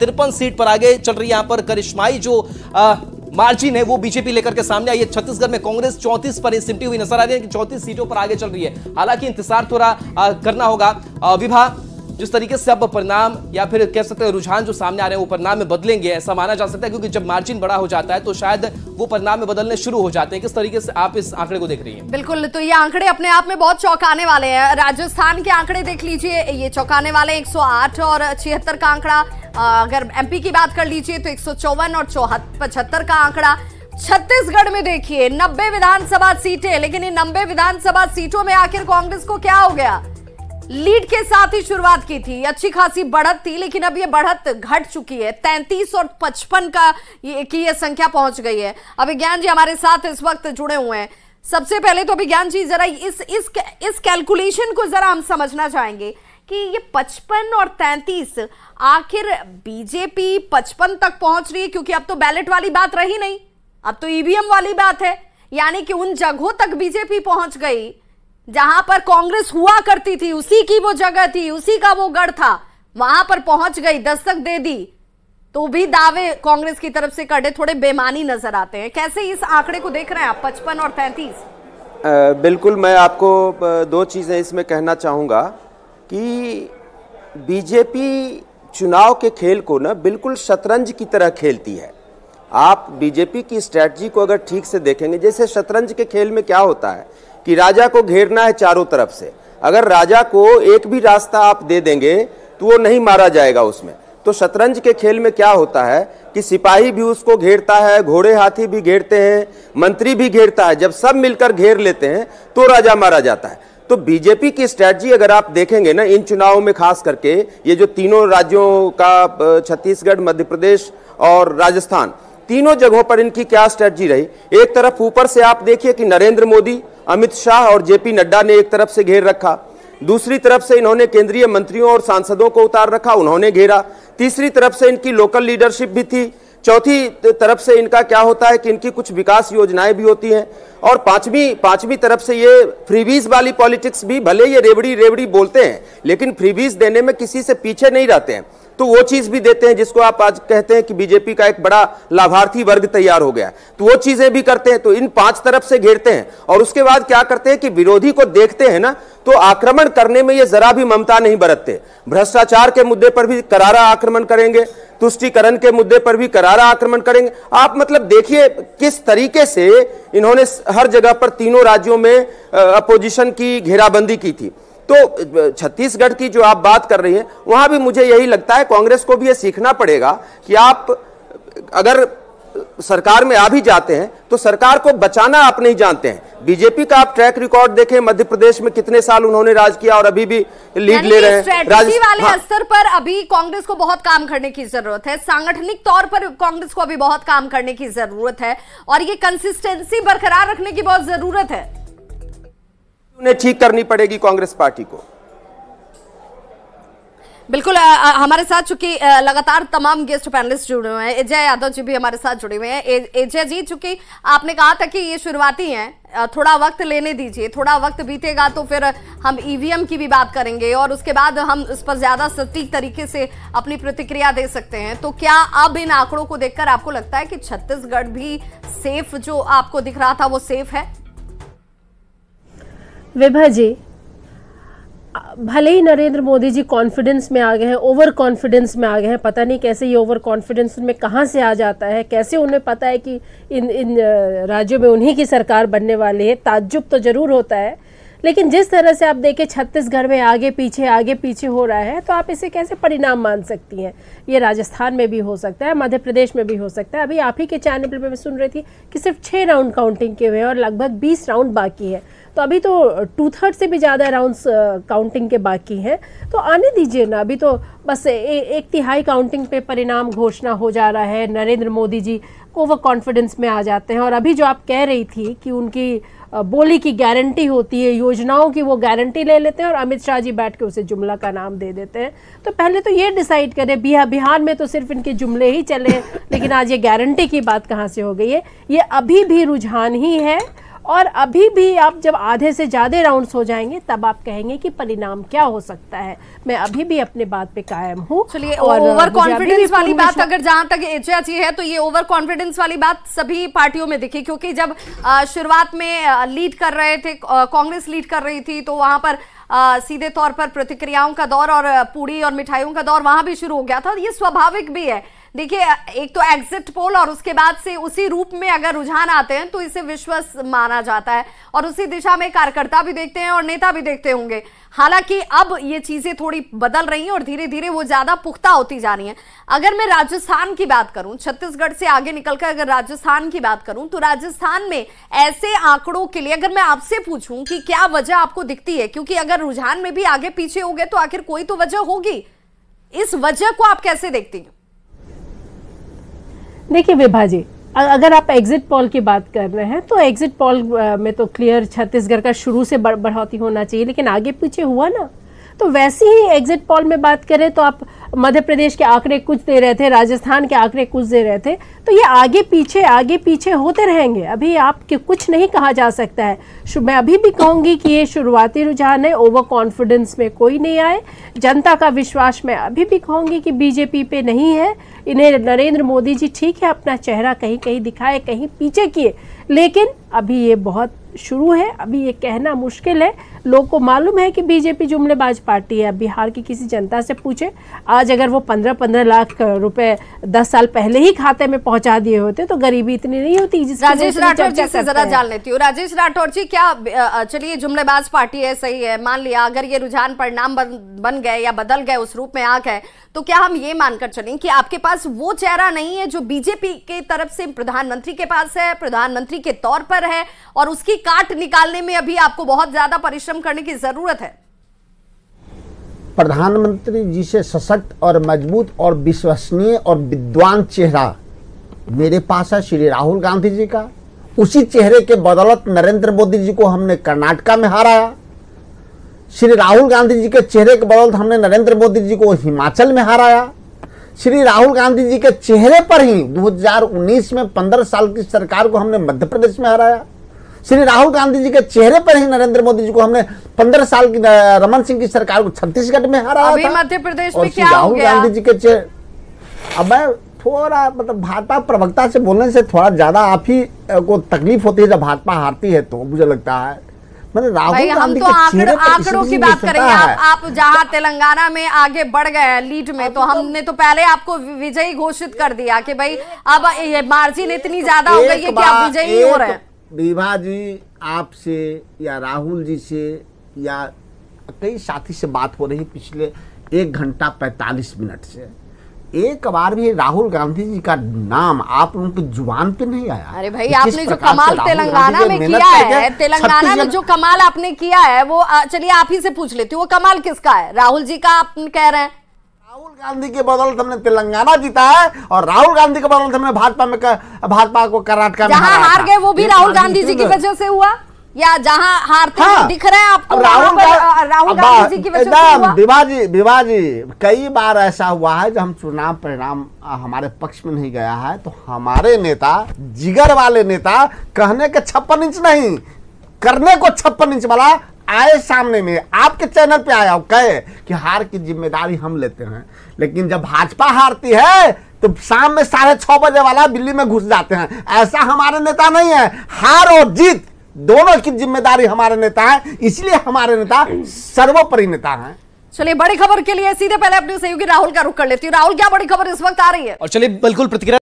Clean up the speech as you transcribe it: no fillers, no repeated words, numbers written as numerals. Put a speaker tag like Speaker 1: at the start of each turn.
Speaker 1: 53 seat पर आगे चल रही है। यहां पर करिश्माई जो मार्जिन है वो बीजेपी लेकर के सामने आई है। छत्तीसगढ़ में कांग्रेस 34 पर सिमटी हुई नजर आ रही है कि 34 सीटों पर आगे चल रही है। हालांकि इंतजार थोड़ा करना होगा। विभा, जिस तरीके से अब परिणाम या फिर कह सकते हैं रुझान जो सामने आ रहे हैं वो परिणाम में बदलेंगे, ऐसा माना जा सकता है, क्योंकि जब मार्जिन बड़ा हो जाता है तो शायद वो परिणाम में बदलने शुरू हो जाते हैं। किस तरीके से आप इस आंकड़े को देख रही हैं?
Speaker 2: बिल्कुल, तो ये आंकड़े अपने आप में बहुत चौंकाने वाले हैं। राजस्थान के आंकड़े देख लीजिए, ये चौंकाने वाले 108 और 76 का आंकड़ा। अगर एमपी की बात कर लीजिए तो 154 और 75 का आंकड़ा। छत्तीसगढ़ में देखिए 90 विधानसभा सीटें, लेकिन इन 90 विधानसभा सीटों में आखिर कांग्रेस को क्या हो गया? लीड के साथ ही शुरुआत की थी, अच्छी खासी बढ़त थी, लेकिन अब ये बढ़त घट चुकी है। 33 और 55 का ये संख्या पहुंच गई है। अभिज्ञान जी हमारे साथ इस वक्त जुड़े हुए हैं। सबसे पहले तो अभिज्ञान जी जरा इस कैलकुलेशन को जरा हम समझना चाहेंगे कि ये 55 और 33 आखिर बीजेपी 55 तक पहुंच रही है, क्योंकि अब तो बैलेट वाली बात रही नहीं, अब तो ईवीएम वाली बात है। यानी कि उन जगहों तक बीजेपी पहुंच गई जहां पर कांग्रेस हुआ करती थी, उसी की वो जगह थी, उसी का वो गढ़ था, वहां पर पहुंच गई, दस्तक दे दी। तो भी दावे कांग्रेस की तरफ से करने थोड़े बेमानी नजर आते हैं। कैसे इस आंकड़े को देख रहे हैं आप, 55 और 33?
Speaker 3: बिल्कुल, मैं आपको दो चीजें इसमें कहना चाहूंगा कि बीजेपी चुनाव के खेल को ना बिल्कुल शतरंज की तरह खेलती है। आप बीजेपी की स्ट्रैटेजी को अगर ठीक से देखेंगे, जैसे शतरंज के खेल में क्या होता है कि राजा को घेरना है चारों तरफ से। अगर राजा को एक भी रास्ता आप दे देंगे तो वो नहीं मारा जाएगा उसमें। तो शतरंज के खेल में क्या होता है कि सिपाही भी उसको घेरता है, घोड़े हाथी भी घेरते हैं, मंत्री भी घेरता है। जब सब मिलकर घेर लेते हैं तो राजा मारा जाता है। तो बीजेपी की स्ट्रैटेजी अगर आप देखेंगे ना इन चुनावों में, खास करके ये जो तीनों राज्यों का, छत्तीसगढ़, मध्य प्रदेश और राजस्थान, तीनों जगहों पर इनकी क्या स्ट्रैटेजी रही। एक तरफ ऊपर से आप देखिए कि नरेंद्र मोदी, अमित शाह और जेपी नड्डा ने एक तरफ से घेर रखा, दूसरी तरफ से इन्होंने केंद्रीय मंत्रियों और सांसदों को उतार रखा, उन्होंने घेरा, तीसरी तरफ से इनकी लोकल लीडरशिप भी थी, चौथी तरफ से इनका क्या होता है कि इनकी कुछ विकास योजनाएं भी होती हैं, और पांचवी तरफ से ये फ्रीबीज वाली पॉलिटिक्स भी, भले ये रेवड़ी बोलते हैं लेकिन फ्रीबीज देने में किसी से पीछे नहीं रहते हैं, तो वो चीज भी देते हैं जिसको आप आज कहते हैं कि बीजेपी का एक बड़ा लाभार्थी वर्ग तैयार हो गया, तो वो चीजें भी करते हैं। तो इन 5 तरफ से घेरते हैं और उसके बाद क्या करते हैं कि विरोधी को देखते हैं ना तो आक्रमण करने में ये जरा भी ममता नहीं बरतते। भ्रष्टाचार के मुद्दे पर भी करारा आक्रमण करेंगे, तुष्टीकरण के मुद्दे पर भी करारा आक्रमण करेंगे। आप मतलब देखिए किस तरीके से इन्होंने हर जगह पर तीनों राज्यों में अपोजिशन की घेराबंदी की थी। तो छत्तीसगढ़ की जो आप बात कर रही हैं, वहां भी मुझे यही लगता है कांग्रेस को भी ये सीखना पड़ेगा कि आप अगर सरकार में आ भी जाते हैं तो सरकार को बचाना आप नहीं जानते हैं। बीजेपी का आप ट्रैक रिकॉर्ड देखें, मध्य प्रदेश में कितने साल उन्होंने राज किया और अभी भी लीड ले रहे हैं।
Speaker 2: स्ट्रेटजी वाले स्तर पर अभी कांग्रेस को बहुत काम करने की जरूरत है, सांगठनिक तौर पर कांग्रेस को अभी बहुत काम करने की जरूरत है, और ये कंसिस्टेंसी बरकरार रखने की बहुत जरूरत है।
Speaker 3: उन्हें ठीक करनी पड़ेगी कांग्रेस पार्टी को।
Speaker 2: बिल्कुल, हमारे साथ चूंकि लगातार तमाम गेस्ट पैनलिस्ट जुड़े हुए हैं, अजय यादव जी भी हमारे साथ जुड़े हुए हैं। अजय जी, चूंकि आपने कहा था कि ये शुरुआती हैं, थोड़ा वक्त लेने दीजिए, थोड़ा वक्त बीतेगा तो फिर हम ईवीएम की भी बात करेंगे और उसके बाद हम इस पर ज्यादा सटीक तरीके से अपनी प्रतिक्रिया दे सकते हैं। तो क्या अब इन आंकड़ों को देखकर आपको लगता है कि छत्तीसगढ़ भी सेफ, जो आपको दिख रहा था वो सेफ है?
Speaker 4: विभा जी, भले ही नरेंद्र मोदी जी कॉन्फिडेंस में आ गए हैं, ओवर कॉन्फिडेंस में आ गए हैं, पता नहीं कैसे ये ओवर कॉन्फिडेंस उनमें कहाँ से आ जाता है, कैसे उन्हें पता है कि इन राज्यों में उन्हीं की सरकार बनने वाली है। ताज्जुब तो जरूर होता है, लेकिन जिस तरह से आप देखें छत्तीसगढ़ में आगे पीछे हो रहा है, तो आप इसे कैसे परिणाम मान सकती हैं? ये राजस्थान में भी हो सकता है, मध्य प्रदेश में भी हो सकता है। अभी आप ही के चैनल पर मैं सुन रही थी कि सिर्फ 6 राउंड काउंटिंग के हुए हैं और लगभग 20 राउंड बाकी है, तो अभी तो 2/3 से भी ज़्यादा राउंड्स काउंटिंग के बाकी हैं। तो आने दीजिए ना, अभी तो बस 1/3 काउंटिंग पे परिणाम घोषणा हो जा रहा है। नरेंद्र मोदी जी ओवर कॉन्फिडेंस में आ जाते हैं, और अभी जो आप कह रही थी कि उनकी बोली की गारंटी होती है, योजनाओं की वो गारंटी ले लेते हैं और अमित शाह जी बैठ के उसे जुमला का नाम दे देते हैं। तो पहले तो ये डिसाइड करें, बिहार में तो सिर्फ इनके जुमले ही चले, लेकिन आज ये गारंटी की बात कहाँ से हो गई है? ये अभी भी रुझान ही है और अभी भी आप जब आधे से ज्यादा राउंड्स हो जाएंगे तब आप कहेंगे कि परिणाम क्या हो सकता है। मैं अभी भी अपने बात पे कायम हूँ।
Speaker 2: चलिए, ओवर कॉन्फिडेंस वाली बात अगर जहां तक एचएच है तो ये ओवर कॉन्फिडेंस वाली बात सभी पार्टियों में दिखी, क्योंकि जब शुरुआत में लीड कर रहे थे, कांग्रेस लीड कर रही थी, तो वहां पर सीधे तौर पर प्रतिक्रियाओं का दौर और पूड़ी और मिठाइयों का दौर वहां भी शुरू हो गया था। ये स्वाभाविक भी है। देखिए, एक तो एग्जिट पोल और उसके बाद से उसी रूप में अगर रुझान आते हैं तो इसे विश्वास माना जाता है और उसी दिशा में कार्यकर्ता भी देखते हैं और नेता भी देखते होंगे। हालांकि अब ये चीजें थोड़ी बदल रही हैं और धीरे धीरे वो ज्यादा पुख्ता होती जा रही हैं। अगर मैं राजस्थान की बात करूं, छत्तीसगढ़ से आगे निकलकर अगर राजस्थान की बात करूं, तो राजस्थान में ऐसे आंकड़ों के लिए अगर मैं आपसे पूछूं कि क्या वजह आपको दिखती है, क्योंकि अगर रुझान में भी आगे पीछे हो गए तो आखिर कोई तो वजह होगी, इस वजह को आप कैसे देखती हैं?
Speaker 4: देखिए विभा जी, अगर आप एग्जिट पोल की बात कर रहे हैं तो एग्जिट पोल में तो क्लियर छत्तीसगढ़ का शुरू से बढ़ोतरी होना चाहिए, लेकिन आगे पीछे हुआ ना। तो वैसे ही एग्जिट पोल में बात करें तो आप मध्य प्रदेश के आंकड़े कुछ दे रहे थे, राजस्थान के आंकड़े कुछ दे रहे थे, तो ये आगे पीछे होते रहेंगे। अभी आपके कुछ नहीं कहा जा सकता है। मैं अभी भी कहूंगी कि ये शुरुआती रुझान है, ओवर कॉन्फिडेंस में कोई नहीं आए। जनता का विश्वास मैं अभी भी कहूंगी कि बीजेपी पे नहीं है। इन्हें नरेंद्र मोदी जी ठीक है अपना चेहरा कहीं कहीं दिखाए, कहीं पीछे किए, लेकिन अभी ये बहुत शुरू है, अभी ये कहना मुश्किल है। लोग को मालूम है कि बीजेपी जुमलेबाज पार्टी है। बिहार की किसी जनता से पूछे, आज अगर वो 15-15 लाख रुपए 10 साल पहले ही खाते में पहुंचा दिए होते तो गरीबी इतनी नहीं होती।
Speaker 2: राजेश राठौर जी से जरा जान लेती हूँ। राजेश राठौर जी, क्या चलिए जुमलेबाज पार्टी है, सही है, मान लिया अगर ये रुझान परिणाम बन गए या बदल गए, उस रूप में आ गए, तो क्या हम ये मानकर चलें कि आपके पास वो चेहरा नहीं है जो बीजेपी की तरफ से प्रधानमंत्री के पास है, प्रधानमंत्री के तौर पर है, और उसकी काट निकालने में अभी आपको बहुत ज्यादा परिश्रम करने की जरूरत है?
Speaker 5: प्रधानमंत्री जी से सशक्त और मजबूत और विश्वसनीय और विद्वान चेहरा मेरे पास है श्री राहुल गांधी जी का। उसी चेहरे के बदौलत नरेंद्र मोदी जी को हमने कर्नाटका में हराया। श्री राहुल गांधी जी के चेहरे के बदौलत हमने नरेंद्र मोदी जी को हिमाचल में हराया। श्री राहुल गांधी जी के चेहरे पर ही 2019 में 15 साल की सरकार को हमने मध्य प्रदेश में हराया। श्री राहुल गांधी जी के चेहरे पर ही नरेंद्र मोदी जी को हमने 15 साल की रमन सिंह की सरकार को छत्तीसगढ़ में हराया
Speaker 2: अभी
Speaker 5: था।
Speaker 2: मध्य प्रदेश
Speaker 5: और
Speaker 2: में
Speaker 5: श्री
Speaker 2: क्या हो
Speaker 5: राहुल
Speaker 2: गया?
Speaker 5: गांधी जी के चेहरे, अब मैं थोड़ा मतलब भाजपा प्रवक्ता से बोलने से थोड़ा ज्यादा आप ही को तकलीफ होती है जब भाजपा हारती है, तो मुझे लगता है मैंने राहुल गांधी के चेहरे पर
Speaker 2: आंकड़ों की बात करेंगे। आप जहां तेलंगाना में आगे बढ़ गए हैं लीड में, तो हमने तो पहले आपको विजयी घोषित कर दिया कि भाई अब ये मार्जिन इतनी ज्यादा हो गई है कि आप विजयी हो रहे हैं।
Speaker 5: विभा जी, आपसे या राहुल जी से या कई साथी से बात हो रही पिछले 1 घंटा 45 मिनट से, एक बार भी राहुल गांधी जी का नाम आप लोगों की जुबान पे नहीं आया।
Speaker 2: अरे भाई, आपने जो कमाल तेलंगाना में किया है, तेलंगाना में जो कमाल आपने किया है वो चलिए आप ही से पूछ लेती हूँ, वो कमाल किसका है? राहुल जी का आप कह रहे हैं?
Speaker 5: राहुल गांधी के बदौलत हमने तेलंगाना जीता है और राहुल गांधी के बदौलत हमने भाजपा को कर्नाटक में
Speaker 2: जहां हार गए वो भी राहुल गांधी जी की वजह से हुआ, या जहां हारते दिख रहे हैं आपको राहुल गांधी जी की वजह से हुआ?
Speaker 5: विभा जी, कई बार ऐसा हुआ है जब हम चुनाव परिणाम हमारे पक्ष में नहीं गया है तो हमारे नेता, जिगर वाले नेता, कहने के 56 इंच नहीं, करने को 56 इंच वाला आए सामने में, आपके चैनल पे आया, कहे कि हार की जिम्मेदारी हम लेते हैं। लेकिन जब भाजपा हारती है तो शाम में 6:30 बजे वाला दिल्ली में घुस जाते हैं। ऐसा हमारे नेता नहीं है। हार और जीत दोनों की जिम्मेदारी हमारे नेता है, इसलिए हमारे नेता सर्वोपरि नेता हैं।
Speaker 2: चलिए, बड़ी खबर के लिए सीधे पहले अपने सहयोगी राहुल का रुख कर लेती हूँ। राहुल, क्या बड़ी खबर इस वक्त आ रही है?
Speaker 1: और चलिए बिल्कुल प्रतिक्रिया